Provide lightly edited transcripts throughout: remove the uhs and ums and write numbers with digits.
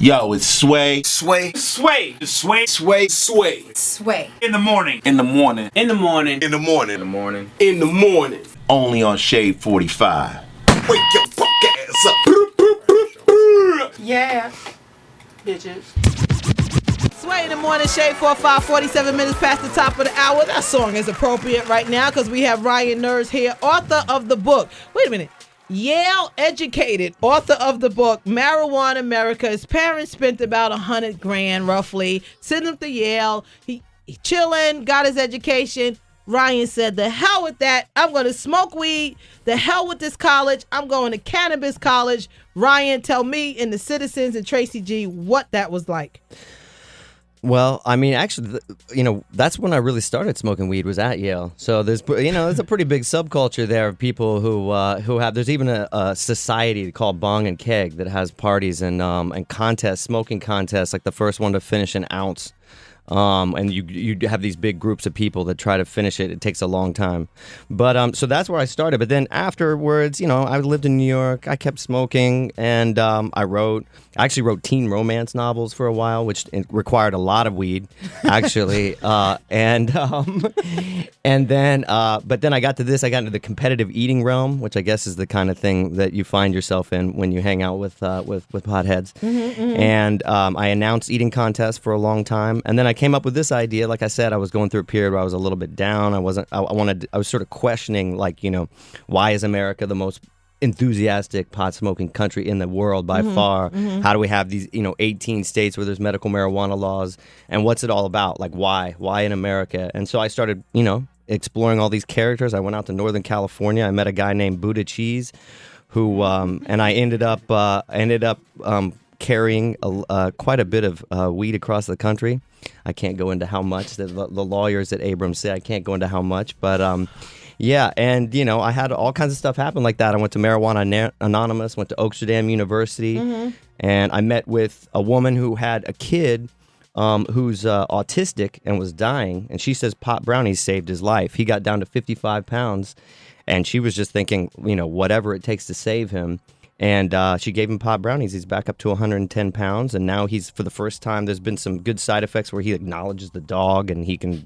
Yo, it's Sway. Sway. Sway. Sway. Sway. Sway. Sway. In the morning. In the morning. In the morning. In the morning. In the morning. In the morning. Only on Shade 45. Wake your fuck ass up. Yeah. Bitches. Sway in the morning, Shade 45, 47 minutes past the top of the hour. That song is appropriate right now because we have Ryan Nerz here, author of the book. Wait a minute. Yale educated, author of the book, Marijuana America. His parents spent about $100,000 roughly, sent him to Yale. He chilling, got his education. Ryan said, the hell with that. I'm going to smoke weed. The hell with this college. I'm going to cannabis college. Ryan, tell me and the citizens and Tracy G what that was like. Well, I mean, actually, that's when I really started smoking weed was at Yale. So there's a pretty big subculture there of people who have. There's even a society called Bong and Keg that has parties and contests, smoking contests, like the first one to finish an ounce. And you have these big groups of people that try to finish it. It takes a long time. But so that's where I started. But then afterwards, I lived in New York. I kept smoking, and I actually wrote teen romance novels for a while, which required a lot of weed, actually. But then I got to this. I got into the competitive eating realm, which I guess is the kind of thing that you find yourself in when you hang out with potheads. And I announced eating contests for a long time, and then I came up with this idea. Like I said, I was going through a period where I was a little bit down. I was sort of questioning, why is America the most enthusiastic pot smoking country in the world by far? How do we have these 18 states where there's medical marijuana laws, and what's it all about? Like why in America? And so I started exploring all these characters. I went out to Northern California. I met a guy named Buddha Cheese who and I ended up carrying quite a bit of weed across the country. I can't go into how much. The lawyers at Abrams say I can't go into how much, but yeah, and I had all kinds of stuff happen like that. I went to Marijuana Anonymous, went to Oaksterdam University, and I met with a woman who had a kid who's autistic and was dying, and she says pot brownies saved his life. He got down to 55 pounds, and she was just thinking, whatever it takes to save him. And she gave him pot brownies. He's back up to 110 pounds, and now he's, for the first time, there's been some good side effects where he acknowledges the dog, and he can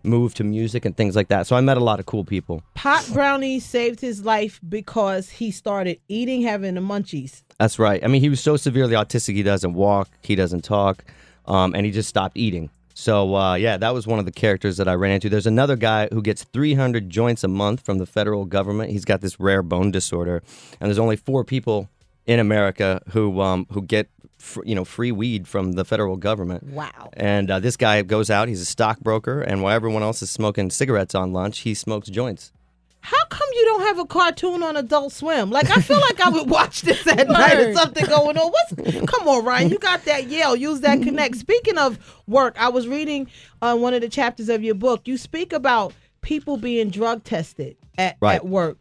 move to music and things like that. So I met a lot of cool people. Pot brownies saved his life because he started eating, having the munchies. That's right. I mean, he was so severely autistic, he doesn't walk, he doesn't talk, and he just stopped eating. So, yeah, that was one of the characters that I ran into. There's another guy who gets 300 joints a month from the federal government. He's got this rare bone disorder, and there's only 4 people in America who get free weed from the federal government. Wow. And this guy goes out, he's a stockbroker, and while everyone else is smoking cigarettes on lunch, he smokes joints. How come you don't have a cartoon on Adult Swim? Like, I feel like I would watch this at night or something going on. Come on, Ryan. You got that Yale. Use that Connect. Speaking of work, I was reading one of the chapters of your book. You speak about people being drug tested at work.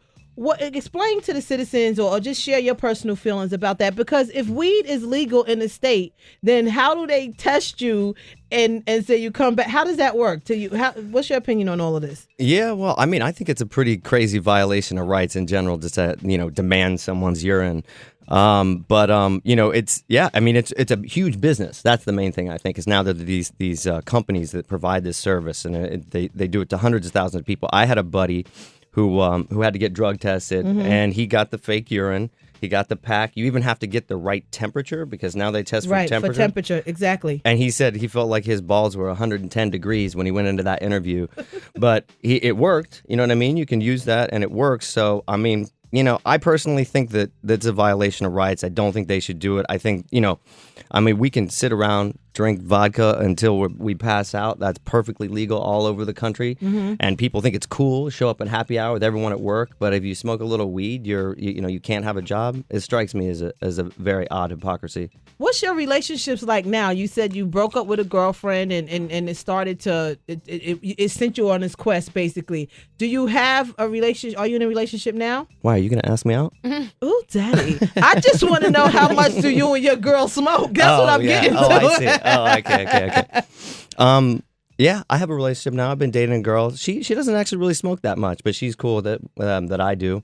Explain to the citizens or just share your personal feelings about that, because if weed is legal in the state, then how do they test you and say you come back? How does that work? What's your opinion on all of this? Yeah, well, I mean, I think it's a pretty crazy violation of rights in general just to demand someone's urine. It's a huge business. That's the main thing, I think, is now that these companies that provide this service, and they do it to hundreds of thousands of people. I had a buddy who had to get drug tested, and he got the fake urine. He got the pack. You even have to get the right temperature, because now they test for temperature. Right, for temperature, exactly. And he said he felt like his balls were 110 degrees when he went into that interview. But it worked. You know what I mean? You can use that, and it works. So, I mean, I personally think that that's a violation of rights. I don't think they should do it. I think, we can sit around, drink vodka until we pass out. That's perfectly legal all over the country. And people think it's cool, show up at happy hour with everyone at work. But if you smoke a little weed, you can't have a job. It strikes me as a very odd hypocrisy. What's your relationships like now? You said you broke up with a girlfriend and it started to, it sent you on this quest, basically. Do you have a relationship? Are you in a relationship now? Why, are you going to ask me out? Ooh, daddy. I just want to know, how much do you and your girl smoke? That's what I'm getting to. I see. Oh, okay. Yeah, I have a relationship now. I've been dating a girl. She doesn't actually really smoke that much, but she's cool that I do.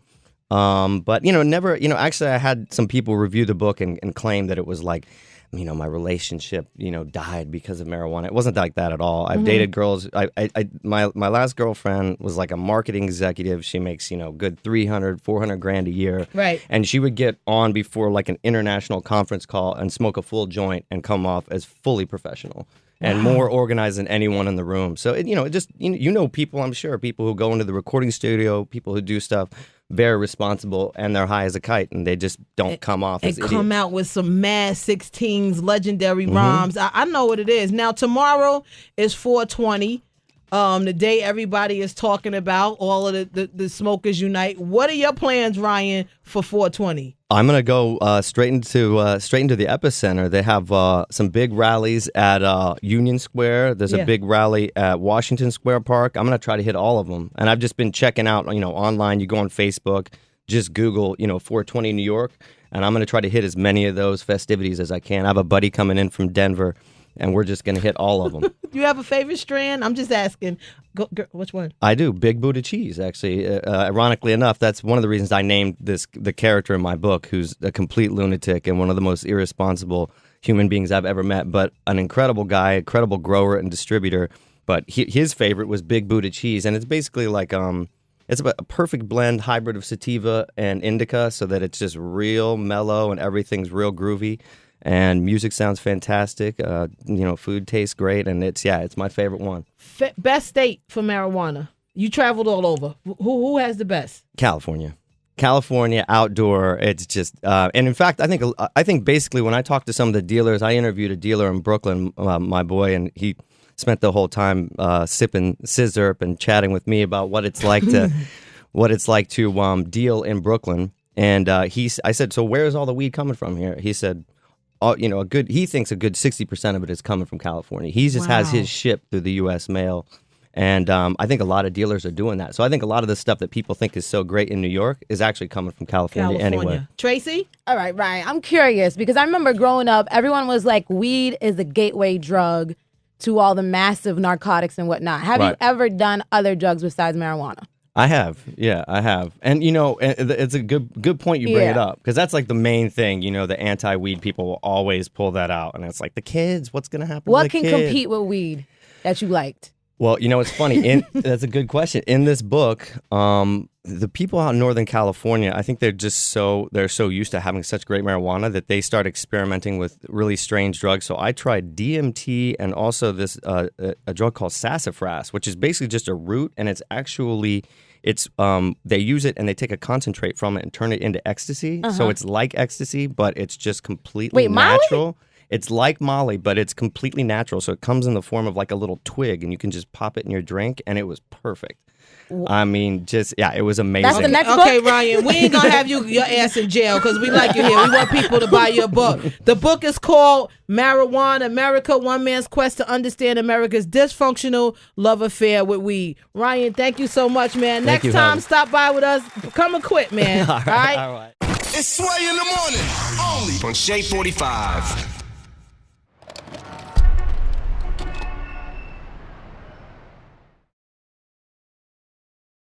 But never. Actually, I had some people review the book and claim that it was like, my relationship, died because of marijuana. It wasn't like that at all. I've dated girls. My last girlfriend was like a marketing executive. She makes, good 300, 400 grand a year. Right. And she would get on before like an international conference call and smoke a full joint and come off as fully professional and more organized than anyone in the room. So, people, I'm sure, people who go into the recording studio, people who do stuff, very responsible, and they're high as a kite, and they just don't come off as idiots. Come out with some mad 16s, legendary rhymes. I know what it is. Now, tomorrow is 420, the day everybody is talking about, all of the smokers unite. What are your plans, Ryan, for 420? I'm gonna go straight into the epicenter. They have some big rallies at Union Square. There's a big rally at Washington Square Park. I'm gonna try to hit all of them, and I've just been checking out, online. You go on Facebook, just Google, 420 New York, and I'm gonna try to hit as many of those festivities as I can. I have a buddy coming in from Denver, and we're just gonna hit all of them. You have a favorite strand? I'm just asking. Which one? I do. Big Booty Cheese, actually. Ironically enough, that's one of the reasons I named the character in my book, who's a complete lunatic and one of the most irresponsible human beings I've ever met, but an incredible guy, incredible grower and distributor. But his favorite was Big Booty Cheese, and it's basically like it's a perfect blend hybrid of sativa and indica, so that it's just real mellow and everything's real groovy. And music sounds fantastic. Food tastes great, and it's my favorite one. Best state for marijuana. You traveled all over. Who has the best? California outdoor. It's just, and in fact, I think basically when I talked to some of the dealers, I interviewed a dealer in Brooklyn, my boy, and he spent the whole time sipping scissor and chatting with me about what it's like to deal in Brooklyn. And I said, so where is all the weed coming from here? He said, he thinks a good 60% of it is coming from California. He just has his ship through the U.S. mail. And I think a lot of dealers are doing that. So I think a lot of the stuff that people think is so great in New York is actually coming from California anyway. Tracy? All right, Ryan, I'm curious because I remember growing up, everyone was like, weed is a gateway drug to all the massive narcotics and whatnot. Have you ever done other drugs besides marijuana? I have. Yeah, I have. And, it's a good point you bring it up, because that's like the main thing, the anti-weed people will always pull that out. And it's like, the kids, what's going to happen What to the can kids? compete with weed that you liked? Well, it's funny. That's a good question. In this book, the people out in Northern California, I think they're so used to having such great marijuana that they start experimenting with really strange drugs. So I tried DMT and also this a drug called sassafras, which is basically just a root, and it's actually they use it and they take a concentrate from it and turn it into ecstasy. So it's like ecstasy, but it's just completely natural. Molly? It's like Molly, but it's completely natural. So it comes in the form of like a little twig, and you can just pop it in your drink, and it was perfect. I mean, it was amazing. That's the next book? Okay, Ryan, we ain't gonna have your ass in jail because we like you here. We want people to buy your book. The book is called Marijuana, America, One Man's Quest to Understand America's Dysfunctional Love Affair with Weed. Ryan, thank you so much, man. Next time, stop by with us. Come and quit, man. All right? All right. It's Sway in the morning, only on Shade 45.